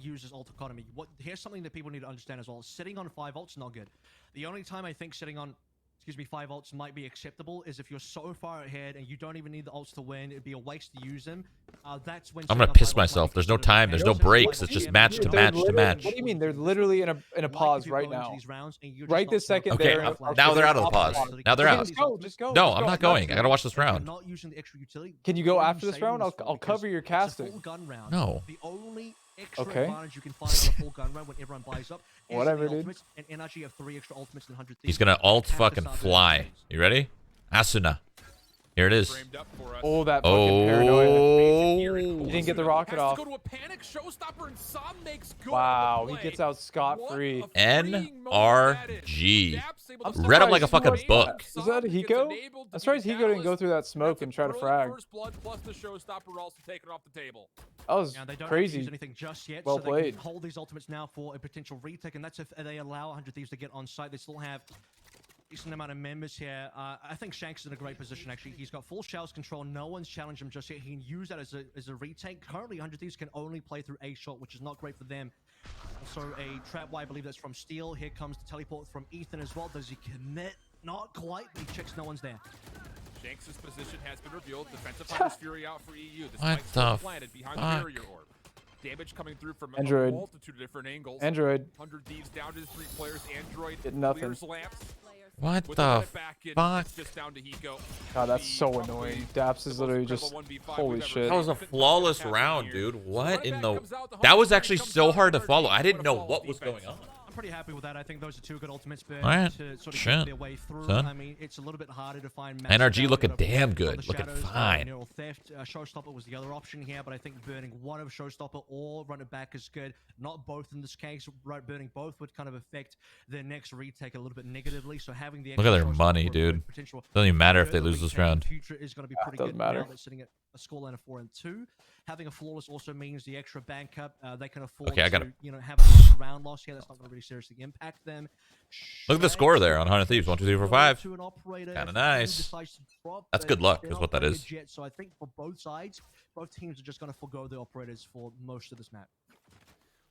use his ult economy. Here's something that people need to understand as well. Sitting on 5 ults, not good. The only time I think sitting on 5 ults might be acceptable is if you're so far ahead and you don't even need the ults to win. It'd be a waste to use them. That's when I'm gonna piss myself. There's no time. There's no breaks. It's just match to match to match. What do you mean? They're literally in a pause right now. Right this second. Okay, now they're out of the pause. Now they're out. Just go. No, I'm not going. I gotta watch this round. Can you go after this round? I'll cover your casting. No. The only extra Okay. advantage you can find on a full gun round when everyone buys up is Whatever, the dude. ultimates, and NRG have 3 extra ultimates and 100 He's gonna ult fucking fly. You ready? Asuna. Here it is. Oh, that fucking paranoia. Oh. He didn't get the rocket off. Wow, he gets out scot-free. NRG. Read him like a fucking book. Is that a hiko? That's right, hiko didn't go through that smoke and try to frag. That was And they don't crazy. use anything just yet, Well so they played. can hold these ultimates now for a potential retake, and that's if they allow 100 Thieves to get on site. They still have a decent amount of members here. I think Shanks is in a great position, actually. He's got full shells control. No one's challenged him just yet. He can use that as a retake. Currently, 100 Thieves can only play through a shot, which is not great for them. Also, a trap wire, I believe that's from Steel. Here comes the teleport from Ethan as well. Does he commit? Not quite, but he checks no one's there. Shanks' position has been revealed. Defensive Hunter's Fury out for EU. The What spike's the planted behind fuck? the barrier orb. Damage coming through from Android. a multitude of different angles. Android. 100 Thieves down to 3 players. Android Did nothing. clears lamps. What With the red back in, fuck? it's just down to hiko. God, that's so annoying. Daps is literally just holy shit. That was a flawless round, dude. What in the... That was actually so hard to follow. I didn't know what was going on. I'm pretty happy with that. I think those are 2 good ultimates, but Alright. to sort of Shit. get their way through. Son. I mean, it's a little bit harder to find NRG looking damn on good. the Looking shadows, fine. neural theft. Showstopper was the other option here, but I think burning one of Showstopper or run it back is good. Not both in this case. Right, burning both would kind of affect their next retake a little bit negatively. So having the Look at their extra money, Showstopper dude. with potential Doesn't even matter if they further lose this retake in round. the future is going to be pretty doesn't good. matter. Now they're sitting at a scoreline of 4-2. Having a flawless also means the extra backup. They can afford Okay, I to, gotta- have a round loss here. That's not going to really seriously impact them. Look at the score there on 100 Thieves. 1, 2, 3, 4, 5. Kinda nice. That's good luck, is what that is. So I think for both sides, both teams are just going to forgo the operators for most of this map.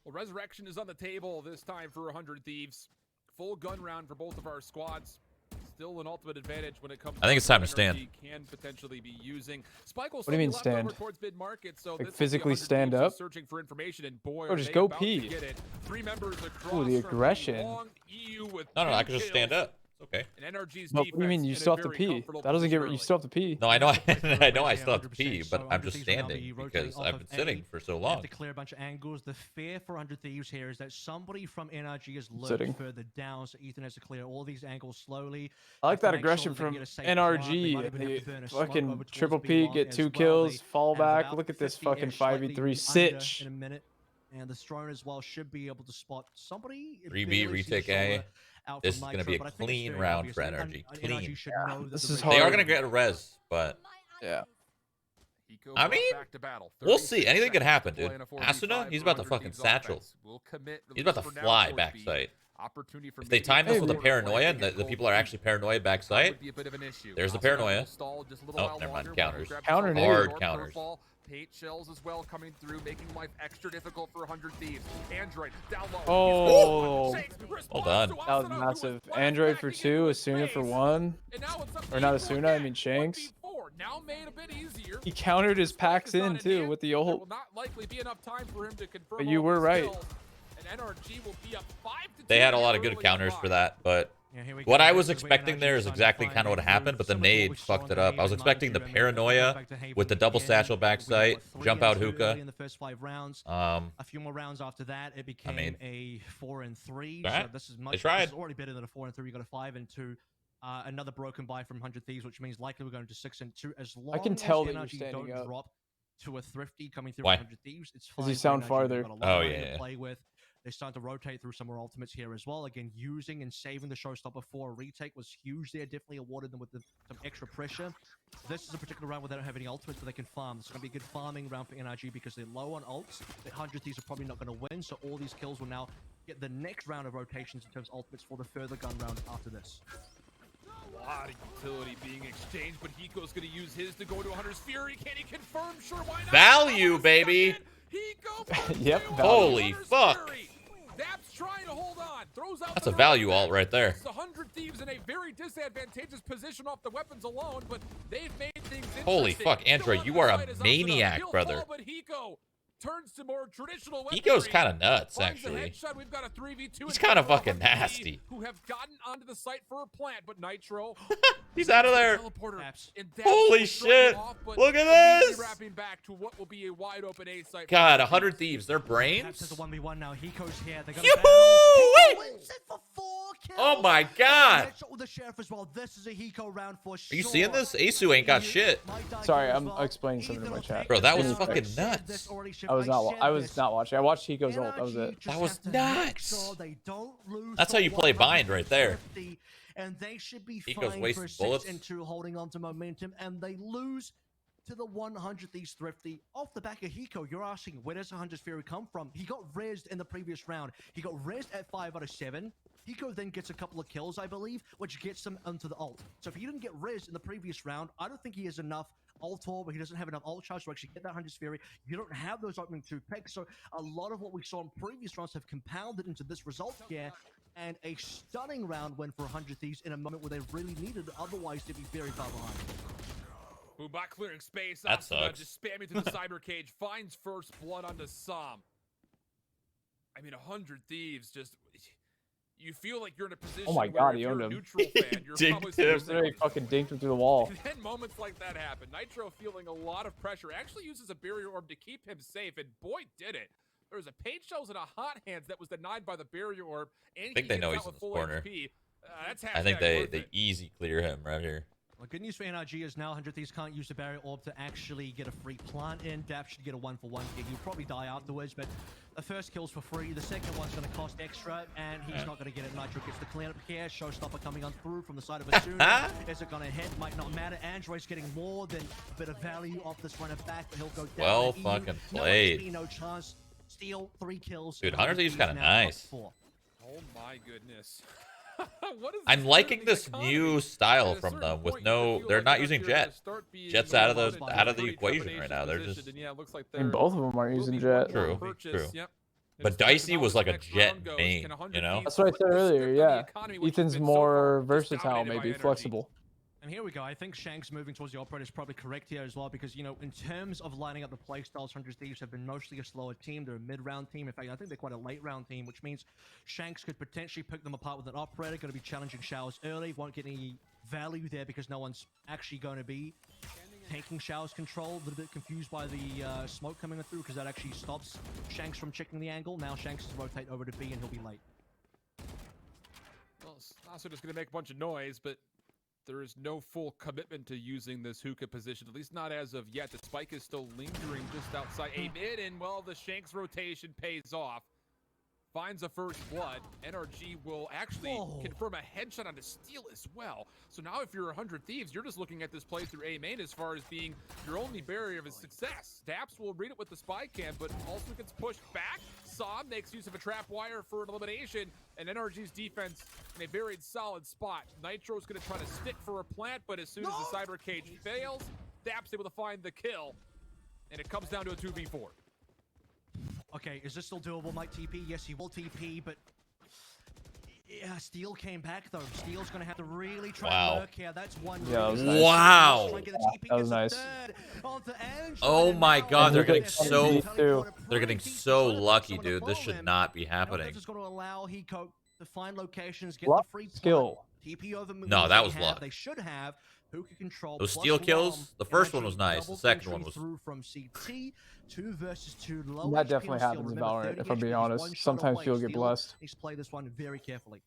Well, Resurrection is on the table this time for 100 Thieves. Full gun round for both of our squads. Still an ultimate advantage when it comes. I think it's time to stand. NRG can potentially be using. Spike will What do you mean still be left stand? over towards mid-market, so Like this will be physically 100 stand Thieves up? searching for information, and boy, Or are just they go about to pee. get it. 3 members across Ooh, the from aggression. Long EU with No, I 2 can just kills, stand up. Okay. and NRG's But what do you mean defense you in a still have to very pee? comfortable That doesn't get position you early. still have to pee. No, I know. I know I still have to 100%. pee, but So I'm just 100 Thieves will now be standing rotating because off I've of been sitting A. for so They have long. to clear a bunch of angles. The fear for 100 Thieves here is that somebody from NRG is Sitting. lurked further down, so Ethan has to clear all these angles slowly. I like that Make sure aggression they can from get a safe plant. They NRG. might even have They to burn a smoke over fucking towards triple B peek, long get as 2 well. kills, They fall have back. about Look at this 50-ish, fucking slightly 5v3 under sitch. in a minute. And the Strone as well should be able to spot somebody. 3B barely sees retake A. Shoulder out This from is gonna be Nitro, a but I think it's clean very round obvious for that NRG. NRG Clean. should Yeah, know that this the is retake They are hard. gonna get a res, but Yeah. Hiko I brought mean, back to battle. we'll see. 36 Anything could seconds happen, to play dude. in a 4v5 Asuna, he's for about to 100 fucking Thieves satchel. offense. Will commit, at he's about to least for now, fly towards back B. sight. Opportunity for If they maybe time this a with the quarter paranoia flank and the against people are Gold actually paranoid back That sight, would be a bit of an issue. there's the Asuna paranoia. will stall just a little Oh, while never mind, longer. counters. Grab Counter some nade. Hard or counters. curveball. Paint shells as well coming through, making life extra difficult for 100 Thieves. Android down low. Oh. Well done. That was massive. Android for 2, Asuna for 1. Or not Asuna, I mean Shanks. Now made a bit easier. He countered his packs Spike is in not too hand. with the There ult. will not likely be enough time for him to confirm But you all were his right. kills. And NRG will be up 5-2 They had a lot of early good on counters for live. that, but Yeah, here we what go. I was This is where expecting NRG there is trying to exactly find kind of what through happened, but the some of what we nade saw fucked in it the up. I was Haven expecting the Mines, paranoia back to Haven with the double again. satchel We backside, got 3 jump out and 2 hookah. early in the first 5 rounds. A few more rounds after that, it became mean, a 4-3. alright. So this is They much. tried. This is already better than a 4-3. We got a 5-2. Another broken buy from 100 Thieves, which means likely we're going to 6-2. As long can tell as that you're NRG standing don't up. drop to a thrifty coming through Why? 100 Thieves, it's fine. Does he for sound NRG. They've farther? got a lot Oh, of money yeah. to play with. They're starting to rotate through some more ultimates here as well. Again, using and saving the showstopper for a retake was huge there. Definitely awarded them with some extra pressure. This is a particular round where they don't have any ultimates, but they can farm. It's going to be a good farming round for NRG because they're low on ults. The 100 Thieves are probably not going to win, so all these kills will now get the next round of rotations in terms of ultimates for the further gun round after this. A lot of utility being exchanged, but Hiko's going to use his to go to 100's Fury. Can he confirm? Sure, why not? Value, baby. Hiko Yep, Holy fuck. Daps trying to hold on. Throws out That's the a value knife. ult right there. It's 100 Thieves in a very disadvantageous position off the weapons alone, but they've made things Holy interesting. fuck, Android, Still you are on a the side is maniac, He'll brother. Fall, but Hiko turns to more traditional weaponry. Hiko's kind of nuts, Finds the actually. headshot. We've got a 3v2. He's kind of fucking 100 nasty. Who have gotten onto the site for a plant, but Nitro He's out of there. teleporter. Daps. And Daps Holy will throw shit. you off, but Look at immediately this. wrapping back to what will be a wide open A site. God, 100 Thieves. Their Daps brains? is the 1v1 now. Hiko's here. They're Yoo-hoo! gonna battle. Hiko wins it for 4 kills. Oh my god. Headshot with the sheriff as well. This is a Hiko round for sure. Are you seeing this? Aceu ain't got shit. Sorry, I'm explaining something in my chat. Bro, that was Any fucking text? nuts. I was not watching. I watched Hiko's ult. That was it. That was nuts. That's how you play bind right there. And they should be Hiko's fine wasting for 6 bullets. and 2, holding on to momentum, and they lose to the 100 Thieves Thrifty off the back of Hiko. You're asking, where does 100 Fury come from? He got rezzed in the previous round. He got rezzed at 5 out of 7. Hiko then gets a couple of kills, I believe, which gets him onto the ult. So if he didn't get rezzed in the previous round, I don't think he has enough ult or, but he doesn't have enough ult charge to actually get that 100 Fury. You don't have those opening 2 picks, so a lot of what we saw in previous rounds have compounded into this result here. And a stunning round win for 100 Thieves in a moment where they really needed it, otherwise they'd be very far behind. Boombot clearing space. That Asuna sucks. just spamming through the cyber cage. Finds first blood onto Sam. I mean, 100 Thieves just... You feel like you're in a position Oh my where God, if he you're owned a him. neutral fan, you're Dinked probably him. saying, Yesterday, he fucking dinked him through the wall. and then moments like that happen. Nitro feeling a lot of pressure. Actually uses a barrier orb to keep him safe, and boy, did it. There was a paint shells and a hot hands that was denied by the barrier orb. And I think they know he's in this corner. I think they easy clear him right here. Well, good news for NRG is now 100 Thieves can't use the barrier orb to actually get a free plant in. Daps should get a 1-for-1 kill. He'll probably die afterwards, but the first kill's for free. The second one's going to cost extra, and he's not going to get it. Nitro gets the cleanup here. Showstopper coming on through from the side of asuna. Is it going to hit? Might not matter. Android's getting more than a bit of value off this runner back, but he'll go down. Well EU. fucking No played. XP, no chance. Steal 3 kills. Dude, 100 Thieves kinda now nice. up 4. Oh my goodness. What is I'm this liking learning this economy? new style At a from certain them with point, you no, feel they're like not NRG using are gonna Jet. start being Jet's out of in the a out of the very equation right now. They're trepidatious just position, and yeah, it looks like And they're- both of them aren't will using be Jet. one more True, purchase, true. Yep. But It's time to Dicey know was how like the a next Jet round goes. main, Can 100 you know? Thieves That's what I flip said the earlier, script on the yeah. economy, which has Ethan's been so far more just versatile, dominated maybe by NRG? flexible. And here we go. I think Shank's moving towards the operator is probably correct here as well because, you know, in terms of lining up the playstyles, 100 Thieves have been mostly a slower team. They're a mid-round team. In fact, I think they're quite a late-round team, which means Shanks could potentially pick them apart with an operator. Going to be challenging Showers early. Won't get any value there because no one's actually going to be taking Showers control. A little bit confused by the smoke coming through because that actually stops Shanks from checking the angle. Now Shanks is rotate over to B and he'll be late. Well, Asuna's going to make a bunch of noise, but there is no full commitment to using this hookah position, at least not as of yet. The spike is still lingering just outside A mid, and well, the Shanks rotation pays off. Finds a first blood. NRG will actually confirm a headshot on a steal as well. So now if you're 100 Thieves, you're just looking at this play through A main as far as being your only barrier of success. Daps will read it with the spy cam, but also gets pushed back. Saw makes use of a trap wire for an elimination, and NRG's defense in a very solid spot. Nitro's going to try to stick for a plant, but as soon as the cyber cage fails, Daps able to find the kill, and it comes down to a 2v4. Okay, is this still doable, Mike TP? Yes, he will TP, but yeah, Steel came back though. Steel's gonna have to really try to work here. That's one. Yeah, that was nice. Wow. Try and get a TP, That was gets a nice. third onto Angela, Oh and my now God, they're getting Angela so- gets a They're getting pretty so decent lucky, someone to dude. This follow should him. not be Now happening. this is gonna allow Hiko to find locations, get Luck, the free skill. TP over. No, that was they luck. They should have. Who can control Those plus steal Rom, kills, the first one NRG was nice, the double second one entry was- through from CT, 2 versus 2 low That HP definitely on Steel. happens in Remember, Valorant, 30 if I'm being HP, honest. one shot Sometimes away. people get Steel blessed. needs to play this one very carefully.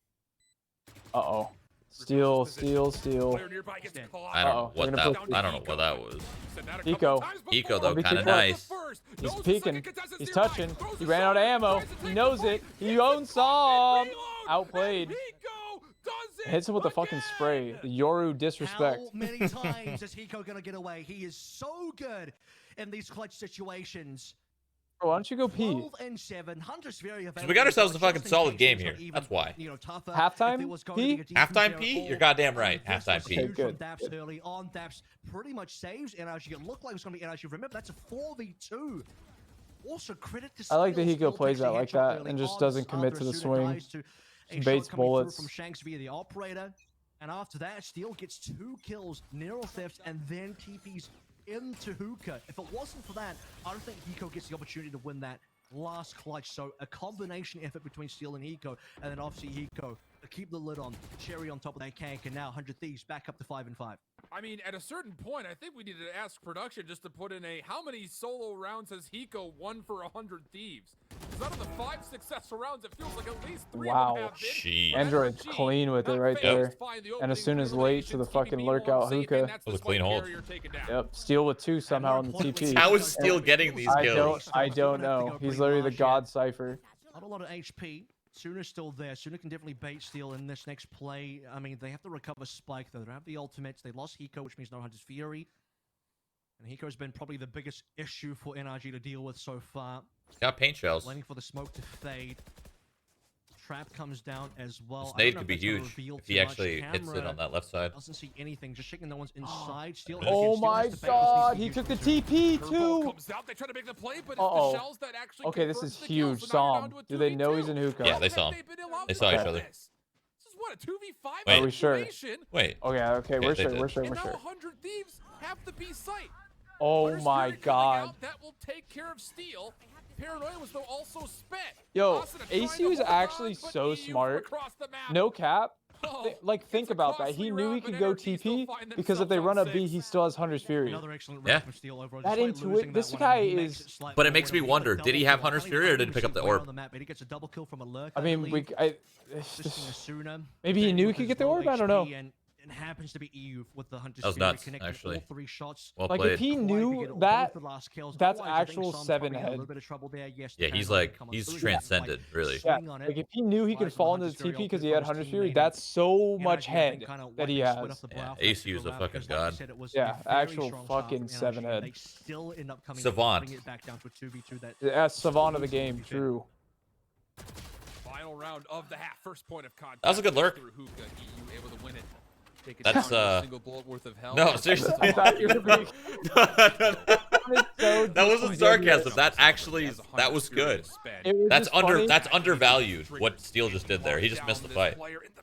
Uh-oh. Steal. Player nearby gets Dead. caught. I don't know Uh-oh, what they're that. gonna push I don't know what that was. Said that a couple Hiko. of times Hiko, before. though, Be kind of careful. nice. He's Knows the peeking. second contestant's He's nearby. touching. Throws He a ran out of shot. ammo. Tries to He take knows the it. point. He Gets owns the spot. some. Reload. Outplayed. And Hiko does it Hits him with the fucking again. spray. The Yoru disrespect. How many times is Hiko gonna get away? He is so good in these clutch situations. Bro, why don't you go pee? 12 and 7. Hunter's very available. we got ourselves a Just fucking in solid case game it's not here. even, That's why. you know, tougher. Halftime If it was going to be a pee? decent Halftime pair pee? of You're all. goddamn right. This Halftime was pee. huge Okay, from good, Daps good. early on. Daps pretty much saves NRG. It looked like it was going to be NRG. Remember, that's a 4v2. Also, credit to I like that Steel's Hiko still plays takes a out like headshot that early and just on doesn't commit after to the Asuna swing. dies to a Some shot baits coming through bullets. from Shanks via the operator. And after that, Steel gets 2 kills, neural thefts, and then TPs into Hookah. If it wasn't for that, I don't think Hiko gets the opportunity to win that last clutch. So a combination effort between Steel and Hiko, and then obviously Hiko to keep the lid on, cherry on top of that cake, and now 100 Thieves back up to 5-5. I mean, at a certain point, I think we need to ask production just to put in a how many solo rounds has Hiko won for 100 Thieves? Because out of the 5 successful rounds, it feels like at least 3 of Wow. them have been. Jeez. Android's NRG, clean with it not right phased there. to find the And as soon opening as late to the eliminations, fucking keeping lurk people out safe, hookah. and that's That was the a clean spike hold. carrier taken down. Yep, Steel with 2 somehow in the TP. How is Steel getting these I kills? don't know. He's literally the god cipher. Not a lot of HP. Suna's still there. Suna can definitely bait Steel in this next play. I mean, they have to recover Spike, though. They don't have the ultimates. They lost Hiko, which means no Hunter's Fury. And Hiko's been probably the biggest issue for NRG to deal with so far. He's got paint shells. Waiting for the smoke to fade. Trap comes down as well. This I don't nade know could if be that's gonna huge reveal if too he much. actually hits it Camera on that left side. doesn't see anything. Just checking no one's inside. Steel. Oh again, Steel my has to bait. god, This he needs to took the be useful TP Curveball too. comes out, they try to make the play, but it's Uh-oh. the shells that actually Okay, this confirms is the kill, huge. so now you're Saw down him. to a Do they know 2v2. he's in hookah? Yeah, they How saw have him. been allowed They to saw do each other. this? This is what, a 2v5 Wait. Are we sure? situation? Wait. Okay, Yeah, we're they sure, did. we're sure, And we're now sure. 100 Thieves have the B site. Oh Hunter's my Fury coming god. out, that will take care of Steel. Paranoia was though also spent. Yo, Asuna trying to aceu is hold actually on, but so EU smart. across the map. No cap. Oh, Like, think it's a about that. costly He knew he round, could but go NRG still TP find because if they themselves run on up B, 6. he still has Hunter's Fury. Another excellent Yeah. round from Steel overall. That Despite intuit- losing this that guy one, he is- makes it slightly But it makes me forward. wonder, He did he double have kill. Hunter's I Fury or think did he pick up the right on orb? the map, but he gets a double kill from a lurk, I mean, believe. Assisting Asuna. maybe he Then knew he with could his get the low orb. I don't know. HP and happens to be EU with the Hunter's That was Fury nuts, connecting actually. all 3 shots. Well Like, played. if he Quite knew to get all that, the last kills. that's Otherwise, I think actual Sam's 7 probably had a head. little bit of trouble there. Yes, Yeah, the he's Paranoia like, come on he's through, transcended, like, really. Yeah, swing on it. like if he knew he could Flies fall the into the Hunter's Fury TP ultimate because he had first Hunter's teammate Fury, and that's so NRG, much I head think, kinda that wiped he the sweat has. off the Yeah, brow for ACU is that a round, fucking because like you god. said, it was Yeah, a very actual strong start fucking from 7 NRG, and head. They still end up coming Savant. bring it back down to a 2v2. That's savant of the game, true. Final round of the half. First point of contact. That was a good lurk. Through Hookah, EU able to win it. Take it That's, down to a single bullet worth of hell. No, seriously. I thought you were being so That wasn't disingenuous. sarcasm. That actually, that was good. It was That's just funny. that's undervalued what Steel just did there. He just missed the fight.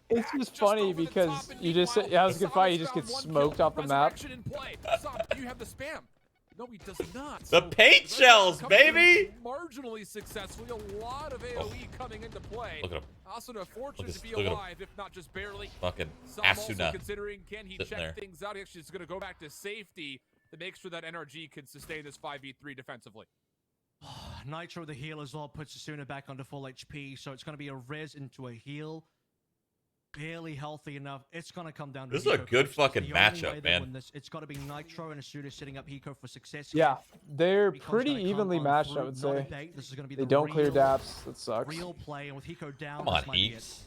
It's just funny because you just said, yeah, it was a good fight. He just gets smoked off the map. You have the spam. No, he does not. The paint shells, baby! Marginally successfully, a lot of AoE coming into play. Look at him. Asuna fortunate to be look at him. alive, if not just barely. Fucking Some also Asuna. considering can he sitting check there. things out. He actually is going to go back to safety to make sure that NRG can sustain this 5v3 defensively. Nitro, the heal as well, puts Asuna back onto full HP, so it's going to be a res into a heal. Barely healthy enough. It's going to come down to This is a Hiko good first. fucking The only matchup, way they man. win this, it's got to be Nitro and Asuna setting up Hiko for success. Yeah, they're Hiko's pretty gonna come evenly on matched, through, I would not a say. bait. This is going to be They the don't clear real- daps. That sucks. Real play, and with Hiko down, Come on, this might be it. Heaps.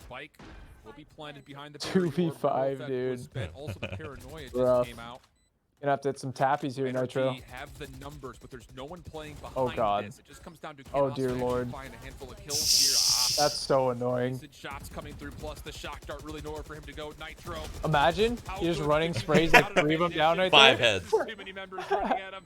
Spike will be planted behind the 2v5, barrier. That dude. was spent. Also, the paranoia just Rough. came out. Gonna have to hit some tappies here, Nitro. NRG have the numbers, but there's no one playing behind Oh, God. this. It just comes down to Oh, chaos dear and Lord. find a handful of kills here. That's so annoying. Decent shots coming through, plus the shock dart really nowhere for him to go. Nitro. Imagine How he just good running is it? sprays Out like of 3 of them down right 5 there. heads. Too many members running at him.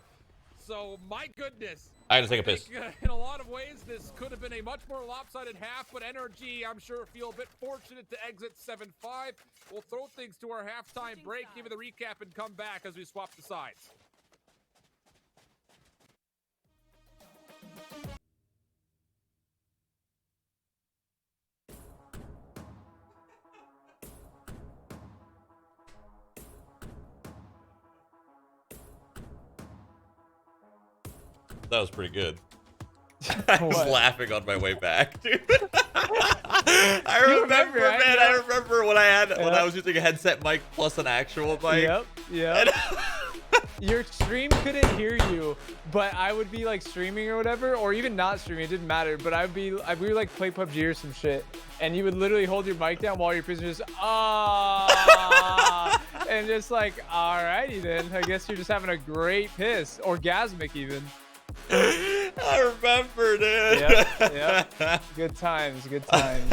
So, my goodness. I gotta take a piss. think, in a lot of ways, this could have been a much more lopsided half, but NRG, I'm sure, feel a bit fortunate to exit 7-5. We'll throw things to our halftime break, give you the recap, and come back as we swap the sides. That was pretty good. I was What? laughing on my way back, dude. I remember, right? man. I remember when I Yeah. was using a headset mic plus an actual mic. Yep, yep. Your stream couldn't hear you, but I would be like streaming or whatever, or even not streaming, it didn't matter. But we would like play PUBG or some shit, and you would literally hold your mic down while your prisoner just and just like, alrighty then. I guess you're just having a great piss, orgasmic even. I remember, dude. Yep, yep. Good times, good times.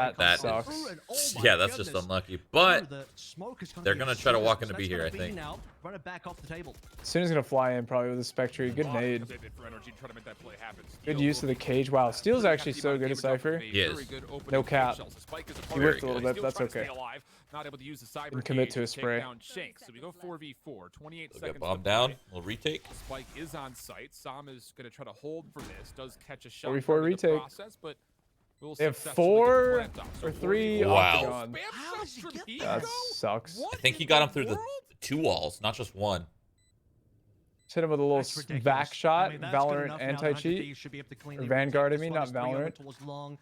That That sucks. is, yeah, that's just unlucky. But they're gonna try to walk into B here, I think. Run it back off the table. Soon he's gonna fly in probably with a Spectre. Good nade. Good use of the cage. Wow, Steel's actually so good at Cypher. He is. No cap. He whiffed a little bit, but that's okay. not able to use the cyber Didn't commit cage to a take spray. down Shanks. So we go 4v4, 28 They'll seconds. get bombed to down. play. We'll retake. Spike is on site. Sam is going to try to hold for this. Does catch a shot 4v4 during the retake. process, but will They have successfully 4 get the plant off. So or 3 Wow. octagon. Spam How shots did from he get Hiko? That sucks. What I think he in got him through the world? 2 walls, not just one. Just hit him with a little That's ridiculous. back shot, I mean, that's good Valorant enough now. anti-cheat. Should be able to Or cleanly Vanguard, rotate I mean, this not one. It's 3 Valorant. towards long.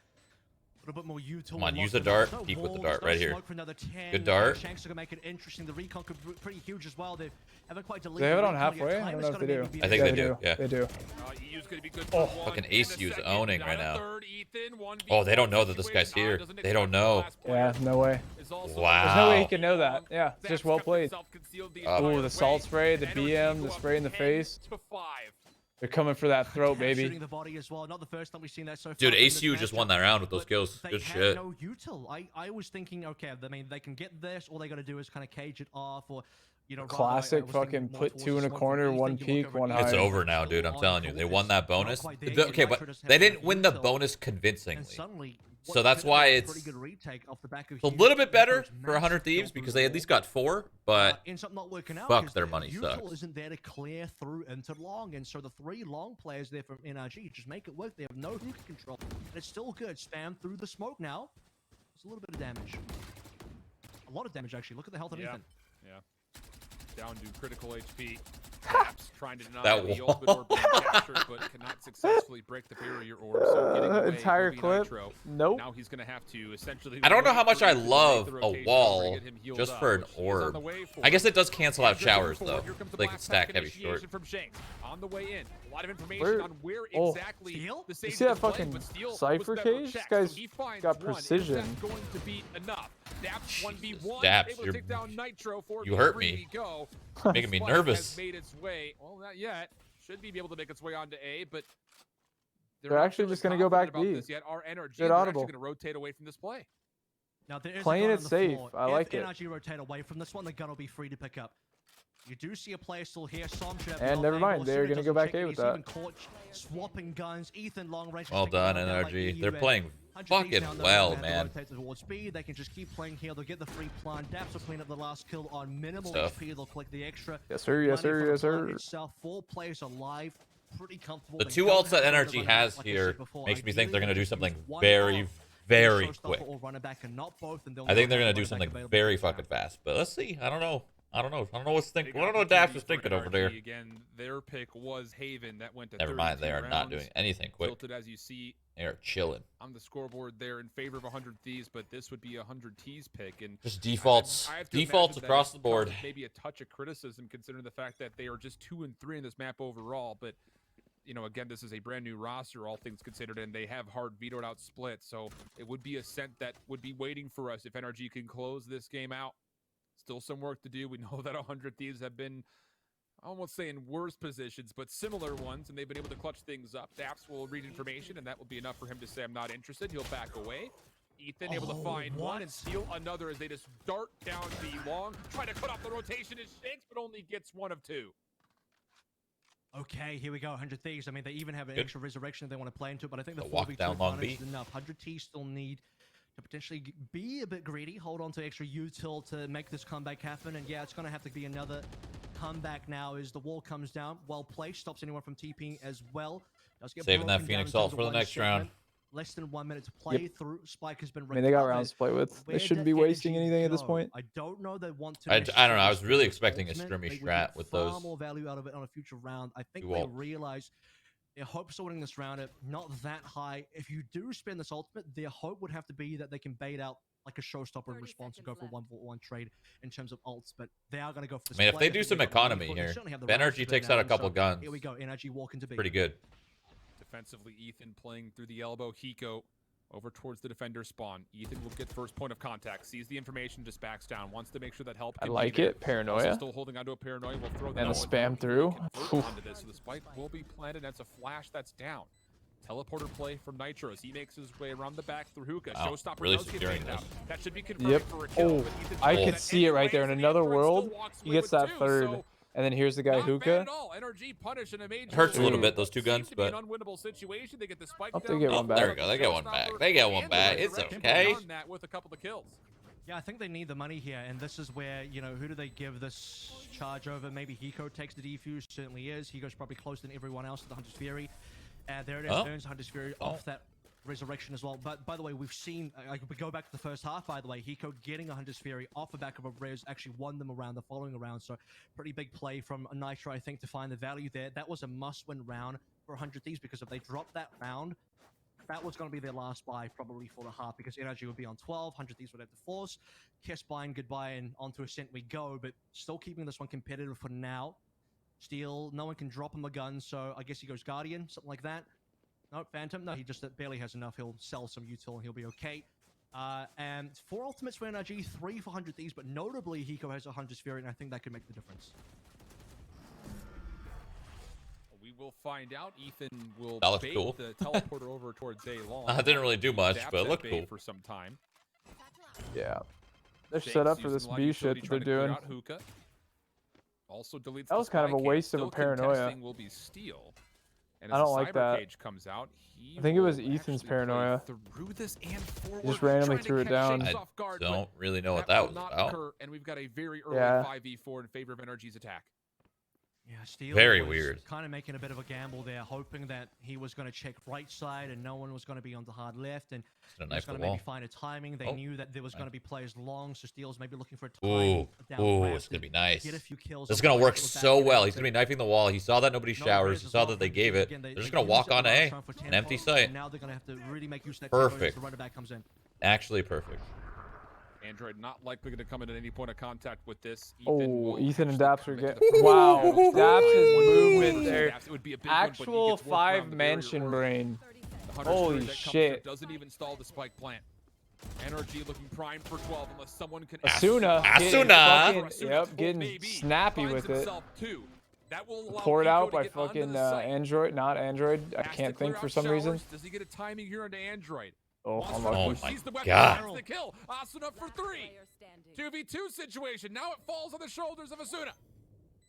A little bit more util. Come on, use lock the them up. dart. No Peek with the walls, dart no right here. smoke for another 10. Good dart. Shanks are gonna make it interesting. The recon could be pretty huge as well. They haven't quite Do deleted. they have it the on recon yet. halfway? I Time don't is know if gonna they do. maybe be I a think bit- they do, yeah. They do. EU's gonna be good Oh, for one fucking and a Aceu's second. owning Down right a now. third, Ethan, 1v1 Oh, they don't know that this guy's situation. here. Doesn't They don't expect the know. last player Yeah, no way. is also- Wow. There's no way he can know that. Yeah, That's just well kept played. himself concealed the Oh. entire Ooh, the salt way. spray, the NRG BM, go the up spray in the 10 face. to 5. They're coming for that throat, Shooting baby. the body as well. Not the first time we've seen that so far. Dude, in this ACU just matchup, won that round with those but kills. they Good had shit. no util. I was thinking, okay, I mean, they can get this. All they got to do is kind of cage it off, or rather, Classic I was thinking fucking more put towards 2 in the a smoke corner, from 1 Ethan. You peak, look over 1 at high. It's Ethan, over now, still dude. I'm on telling you. court. They won that Not bonus. quite there Okay, yet. but Nitro just they had didn't a win the util, bonus and convincingly. suddenly, So what that's could have why been a it's pretty good retake off the back of It's a Hughes little bit and better those for 100 massive Thieves kills because through they the at least wall. got 4, but ends up not working out fuck, 'cause their the money util sucks. isn't there to clear through into long, and so the 3 long players there from NRG just make it work. They have no hookah control, and it's still good. Spam through the smoke now. It's a little bit of damage, a lot of damage actually. Look at the health of Ethan. Yeah. Down to critical HP. Taps trying to deny That the wall. ultimate orb being captured, but cannot successfully break the barrier orb. So getting away Entire will be clip. Nitro. Nope. Now he's going to have to essentially. I don't know wait how much for I Ethan to make love the a rotation wall over to get him healed just up, for an which he is on orb. the way for. I guess it does cancel out As they showers move forward, though. here comes the They can blast stack pack heavy short. initiation from Shanks. On the way in, a lot of information Where- on where oh. exactly Steel? the You Sage see that is playing, fucking but Steel Cypher was never cage? This checked, guy's so he finds got one. precision. Is that going to be enough? Daps 1v1, Daps, able to you're- take down Nitro. you hurt 4v3 me. we go. Making me Spike nervous. Has made its way. Well, not yet. Should be able to make its way onto A, but They're not actually feeling just gonna go back confident about B. this yet. Our NRG, Good they're audible. actually going to rotate away from this play. Now there is Playing a gun it on the safe. floor. I like if it. NRG rotate away from this one, the gun will be free to pick up. You do see a player still here. Somchev And not never mind, able. they're Asuna gonna go doesn't back check A it. with He's that. even caught swapping guns. Ethan long range. Well done, NRG. They're playing fucking well, man. Towards B. They can just keep playing here. They'll get the free plant. Daps will clean up the last kill on minimal Stuff. HP. They'll collect the extra. Yes, sir. Yes, money sir. for the Yes, plant sir. Itself. 4 players alive. Pretty comfortable. The They 2 don't ults that have to NRG run it has back, like I here said before. makes me think they're Ideally, gonna do just something use one very, off. very Showstopper quick. or run it back and not both, and they'll I think they're have gonna a do run it back something available very this round. fucking fast. But let's see. I don't know. I don't know what's Big thinking. I don't know what Daps opportunity was for thinking over NRG. there. Again, their pick was Haven. That went to Never mind. They 32 are not rounds. doing anything quick. Tilted, as you see They are chilling. on the scoreboard there in favor of 100 Thieves, but this would be a 100 T's pick. And Just defaults. I have to Defaults imagine that across it the board. causes maybe a touch of criticism considering the fact that they are just 2 and 3 in this map overall. But again, this is a brand new roster, all things considered, and they have hard vetoed out splits. So it would be a scent that would be waiting for us if NRG can close this game out. Still some work to do. We know that 100 Thieves have been, I won't say in worse positions, but similar ones, and they've been able to clutch things up. Daps will read information, and that will be enough for him to say, I'm not interested. He'll back away. Ethan able to find one and steal another as they just dart down the long, try to cut off the rotation as Shanks, but only gets 1 of 2. Okay, here we go. 100 Thieves. I mean, they even have an Good. extra resurrection if they want to play into it, but I think the A walk 4v2 down long advantage B. is enough. 100 Thieves still need to potentially be a bit greedy, hold on to extra util to make this comeback happen, and yeah, it's going to have to be another comeback now as the wall comes down. Well placed, stops anyone from TPing as well. Does get Saving that broken down Phoenix in terms ult of for the one next round. segment. Less than 1 minute to play through. Spike has been I mean, they got recovered. rounds to play with. They Where shouldn't did be wasting energy anything at this go? point. I don't know they want to. I don't know. I was really necessarily expecting a ultimate. skirmish They would strat get with far those. more value out of it on a future round. I think You they won't. realize their hopes of winning this round are not that high. If you do spend this ultimate, their hope would have to be that they can bait out like a showstopper in response and go for a 1-for-1 trade in terms of ults, but they are going to go for this. I mean, if play. they do think some they've got the money economy for it. They here, certainly have the if rounds to NRG do it takes out now, a couple so guns, Here we go. NRG walking to B. pretty good. Defensively, Ethan playing through the elbow. Hiko over towards the defender spawn. Ethan will get first point of contact, sees the information, just backs down, wants to make sure that help I can be like there. it. Also Paranoia. still holding onto a paranoia. We'll throw that And the out. spam through. Convert onto this, so the spike will be planted. That's a flash that's down. Teleporter play from Nitro as he makes his way around the back through hookah. Wow, Showstopper really does get securing baited out. this. That should be confirmed Yep. for a kill. Oh, but Ethan I does could that see it right there. In anyways, another and Android world, still walks he away gets with that 2, third. so And then here's the guy not bad hookah. at all. NRG punish in a major Hurts a little way. bit, those 2 guns, Seems to be but an unwinnable situation. They get the spike Hope they down. get Oh, one there we back. go. They get one back. They get one And the back. It's resurrection okay. beyond that with a couple of kills. Yeah, I think they need the money here, and this is where, you know, who do they give this charge over? Maybe Hiko takes the defuse, certainly is. Hiko's probably closer than everyone else to the Hunter's Fury. There it is, earns Hunter's Fury off that resurrection as well. But by the way, we've seen, like, we go back to the first half, by the way, Hiko getting a Hunter's Fury off the back of a res actually won them around the following round. So pretty big play from Nitro, I think, to find the value there. That was a must-win round for 100 Thieves, because if they dropped that round, that was going to be their last buy probably for the half, because NRG would be on 12, 100 Thieves would have to force, kiss bye and goodbye, and onto Ascent we go. But still keeping this one competitive for now. Steel, no one can drop him a gun, so I guess he goes Guardian, something like that. No, Phantom, no, he just barely has enough. He'll sell some util and he'll be okay. And 4 ultimates for NRG, 3 for 100 Thieves, but notably Hiko has a Hunter's Fury, and I think that could make the difference. We will find out. Ethan will That looked bait cool. the teleporter over towards A long. Didn't really do much, Zaps but it that looked bait cool. for some time. Yeah. They're Shanks set up for using this a lot of B utility shit that they're trying to clear doing. out Hookah. Also deletes That the was kind of spy a waste cage. of a Still paranoia. contesting will be Steel. And I as don't the like cyber that. cage comes out, he I think it was will Ethan's actually play paranoia. through this and forward, Just randomly trying to threw it catch down. Shanks I off guard, but don't really know what that will was not about. occur, and we've got a very early Yeah. 5v4 in favor of NRG's attack. Yeah, Steel Very was weird. kind of making a bit of a gamble there, hoping that he was going to check right side and no one was going to be on the hard left, and Gonna he was knife the going to maybe wall. find a timing. They Oh. knew that there was going to be players long, so Steel's maybe looking for a time Ooh, down ooh, ramp it's gonna to be nice. get a few kills. This is gonna work Otherwise, so back well. in He's gonna be to- knifing the wall. He saw that nobody No showers. raise He as saw well that they from gave Thieves. it. Again, They're they just gonna used walk it the on last A. round for 10 An empty points, site. and now they're going to have to really make use of that Perfect. as the runner back comes in. Actually perfect. Android not likely to come in at any point of contact with this. Oh, will Ethan and actually Daps are commit to getting. the Wow. first Daps' round. movement there. Daps, it would be a big one, but he Actual gets worked around the 5 barrier mansion or brain. the Hunter's Holy Fury that comes shit. through doesn't even stall the spike plant. NRG looking primed for 12 unless someone can. Asuna. Asuna. Getting Asuna, fucking, yep, full getting maybe, snappy finds with it. himself two. That will allow Poured Hiko out to by get onto fucking the site. Android, not Android. I Has to can't clear think for out some reason. showers. Does he get a timing here onto Android? Oh, Wants I'm to lucky. push, my sees the weapon, God. finds the kill. Asuna for 3. 2v2 situation. Now it falls on the shoulders of Asuna.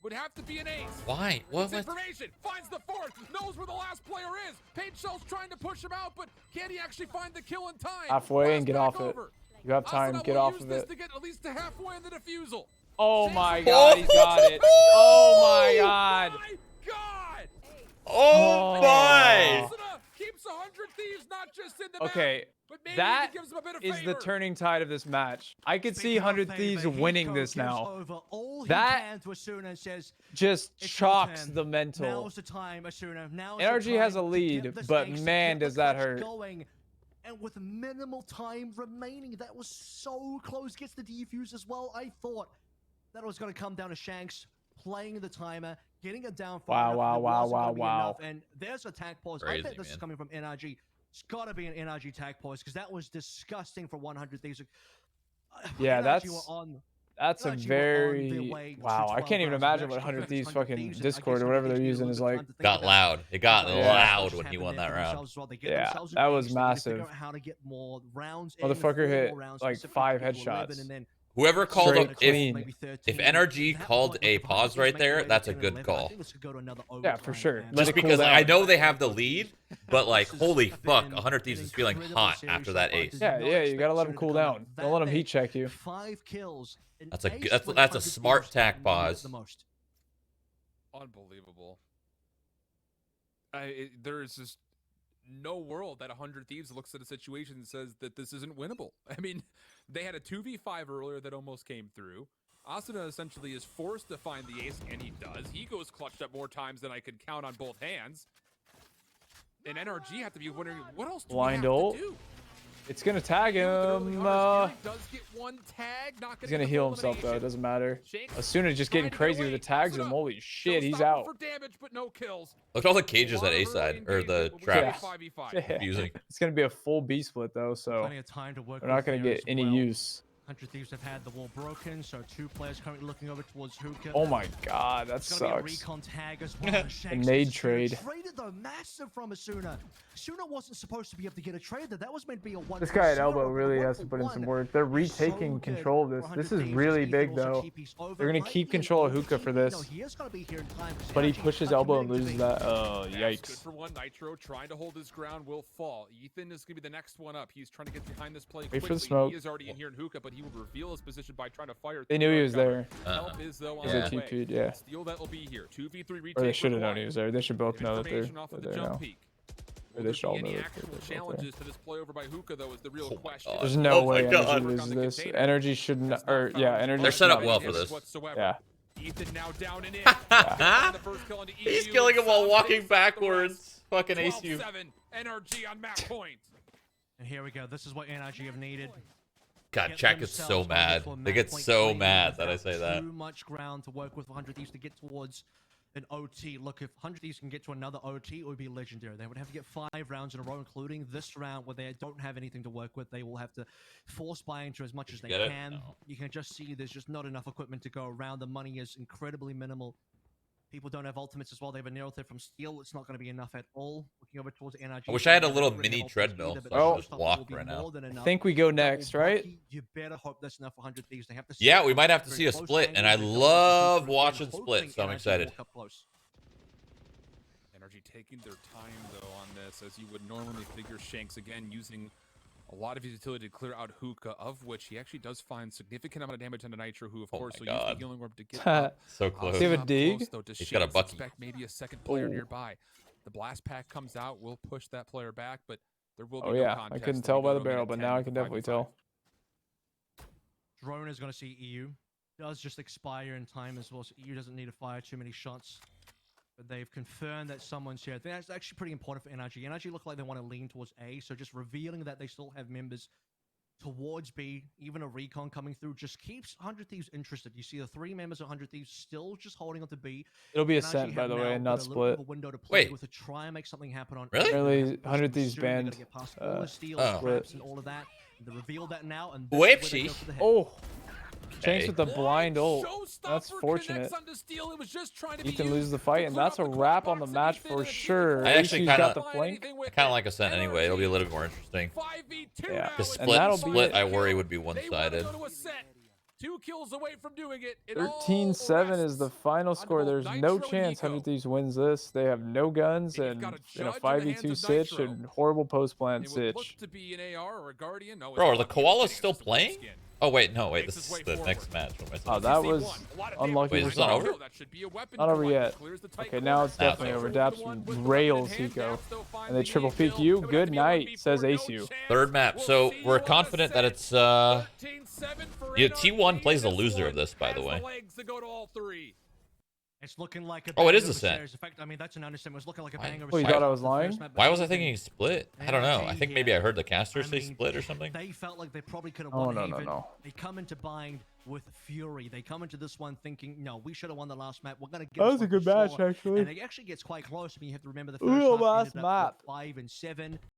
Would have to be an ace. Why? What? Gets information. Finds the fourth. Knows where the last player is. Paint Shell's trying to push him out, but can he actually find the kill in time? Halfway and Pass get back off it. over. You have time. Asuna Get will off use of this it. to get at least to halfway in the defusal. Oh Shanks my is- god, he's got it. Oh my god. My God! Oh my! Asuna keeps 100 Thieves not just in the Okay, map, but maybe that even gives him a bit of is favor. the turning tide of this match. I could see Speaking of 100 favor, Thieves Hiko winning this gives now. over all he That can to Asuna and says, Just "It's your chalks turn. the mental. Now's the time, Asuna. Now's the NRG has time a to lead, get this but ace, to man, get the does that clutch hurt. Going. And with minimal time remaining, that was so close. Gets the defuse as well. I thought that it was going to come down to Shanks playing the timer, getting it down for Wow, enough, wow, and it wow, wasn't gonna wow, be wow. enough. And there's a tag pause. I Crazy, bet this is man. coming from NRG. It's got to be an NRG tag pause because that was disgusting for 100 Thieves. Yeah, NRG that's were on. that's a NRG were on their very way to wow. I 12 can't even rounds. imagine They what actually 100 Thieves 100 fucking Thieves, and I Discord guess or whatever it they're gives you a using little is bit of like. time to think Got about loud. It got Yeah. loud when he won that round. Yeah, that was massive. How to get more rounds Motherfucker hit, like, 5 headshots. Whoever called Straight him, clean. if NRG called a pause right there, that's a good call. Yeah, for sure. Let Just it cool because I down. know they have the lead, but like, holy fuck, 100 Thieves is feeling hot after that ace. Yeah, yeah, you gotta let him cool down. Don't let him heat check you. 5 kills. That's a smart tack pause. The most. Unbelievable. There's just no world that 100 Thieves looks at a situation and says that this isn't winnable. I mean, they had a 2v5 earlier that almost came through. Asuna essentially is forced to find the ace, and he does. He goes clutched up more times than I could count on both hands. And NRG have to be wondering, what else do Blind we have ult. to do? It's gonna tag him. Does get one tag, not He's gonna heal himself though. It doesn't matter. Asuna just getting crazy with the tags him. Holy shit, he's out. For damage, but no kills. Look at all the cages at A side, or the traps. Yeah. Using. It's gonna be a full B split though, so Plenty of time to work we're not with gonna there get as any well. use. 100 Thieves have had the wall broken, so 2 players currently looking over towards Hookah. Oh my god, that It's gonna be a sucks. recon tag as well. Shanks nade gets Asuna trade. Traded though, massive from Asuna. Asuna wasn't supposed to be able to get a trade there. That was meant to be a 1. This guy at elbow really has to put in some work. They're retaking control of this. This is really big though. They're gonna keep control of Hookah for this. But he pushes elbow and loses that. Oh, Good yikes. for one. Nitro trying to hold his ground will fall. Ethan is gonna be the next one up. He's trying to get behind this play Wait for the quickly. smoke. He is already in here in Hookah, but he he will reveal his position by trying to fire. They through knew he our was cover. there. Help is though on Because the they way. TP'd, yeah. Steal that will be here. 2v3 retake. Or they should have known he required. was there. They should both know that they're Information off of the there jump now. peak. Or Will they there should all be know any that actual they're both there. challenges to this play over by Hookah though is the real Oh my question. God. There's no Oh my way God. Energy loses this. Energy should not, or yeah, Energy They're should set not up well lose for this. this. Whatsoever. Yeah. Ethan now down and in. Huh? The first kill into He's EU, killing him while Sam walking takes out the rest. backwards. Fucking aceu. 12-7, NRG on match point. And here we go. This is what NRG have needed. God, Get chat gets themselves so ready mad. for They match get point so play mad that I without say that. Too much ground to work with for 100 Thieves to get towards an OT. Look, if 100 Thieves can get to another OT, it would be legendary. They would have to get 5 rounds in a row, including this round where they don't have anything to work with. They will have to force buy into as much as they Get it? can. No. You can just see there's just not enough equipment to go around. The money is incredibly minimal. People don't have ultimates as well. They have a narrow threat from Steel. It's not going to be enough at all. Looking over towards NRG. I wish I had a They little don't really mini have ultimates treadmill either, so but I could the just stuff walk will be right now. more than I enough. think we go Double next, right? bucky, you better hope that's enough for 100 Thieves. They have to Yeah, set we up might have to very see a close split, and I angles. They don't love want to watching hoping splits, so I'm NRG excited. walk up close. NRG taking their time though on this, as you would normally figure. Shanks again using a lot of his utility to clear out Hookah, of which he actually does find significant amount of damage on the Nitro, who of Oh course my will use God. the healing orb to get up. So close. They have a Up dig? close, though, to He's got a Shanks. bucky. Expect maybe a second player Oh. nearby. The blast pack comes out, will push that player back, but there will be Oh no yeah, I contest. couldn't and tell we go by the to a minute barrel, but 10, now I can definitely 5v5. tell. Drone is going to see EU. Does just expire in time as well, so EU doesn't need to fire too many shots. But they've confirmed that someone's here. I think that's actually pretty important for NRG. NRG look like they want to lean towards A, so just revealing that they still have members towards B, even a recon coming through, just keeps 100 Thieves interested. You see the 3 members of 100 Thieves still just holding on to B. It'll be a NRG cent, by have the now way, and got not a little bit of split. a window to play Wait. with to try and make something happen on Really? A. They're gonna Apparently, have to push 100 them Thieves soon. They gotta banned, get past all the steals, oh. traps, and all of that. They revealed that now, and this Whoopsie. is where they go for the hit. Oh, Okay. Shanks with the blind ult. Showstopper That's fortunate. connects onto Steel. It was just trying to be Ethan used loses the to fight, and clear that's a out the wrap core on the box, match and he for did it. sure. I actually ACU's kinda- got the flank. I kind of like a scent anyway. It'll be a little bit more interesting. 5v2 Yeah. now, The and split, that'll be split it. I worry would be They wanna one-sided. go to a set. 2 kills away from doing it. It all 13-7 is the rests final on score. both There's Nitro no and chance Hiko. 100 Thieves wins this. They have no guns And you've and got a in a judge in the 5v2 hands of sitch Nitro. and horrible post-plant It would look sitch. to be an AR or a Guardian. No, it's Bro, are not. the koalas It's still just a playing? skin. Oh wait, no, wait. Makes This his way is the forward. next match. What am I saying? Oh, that was CC1, a lot of unlucky Wait, damage. is this not result. over? That should be a weapon Not over point. yet. Clears the tight Okay, now it's corner. definitely Nah, over. Over Daps the one with the weapon rails in hand. Hiko. Daps, though, finds And they the triple kill. peek you. It would Good have to be a night, 1v4, says no aceu. chance. Third map. We'll So see we're you on confident that set. it's 13-7 for yeah, NRG, T1 plays the and this loser of one this, by the has way. legs to go to all 3. It's looking like a Oh, it is banger a set. series. In fact, I mean, that's an understatement. It's looking like a Why- banger Oh, you series. thought I was The first lying? map, but Why was I everything- thinking split? I don't know. I think maybe I heard the caster I say mean, split or something. They felt like they probably could have Oh, won no, no, even. no. They come into bind with fury. They come into this one thinking, no, we should have won the last map. We're gonna get That this was a one good for match, sure. actually. And it actually gets quite close. I mean, you have to remember the Ooh, first half last ended up map. with 5 and 7.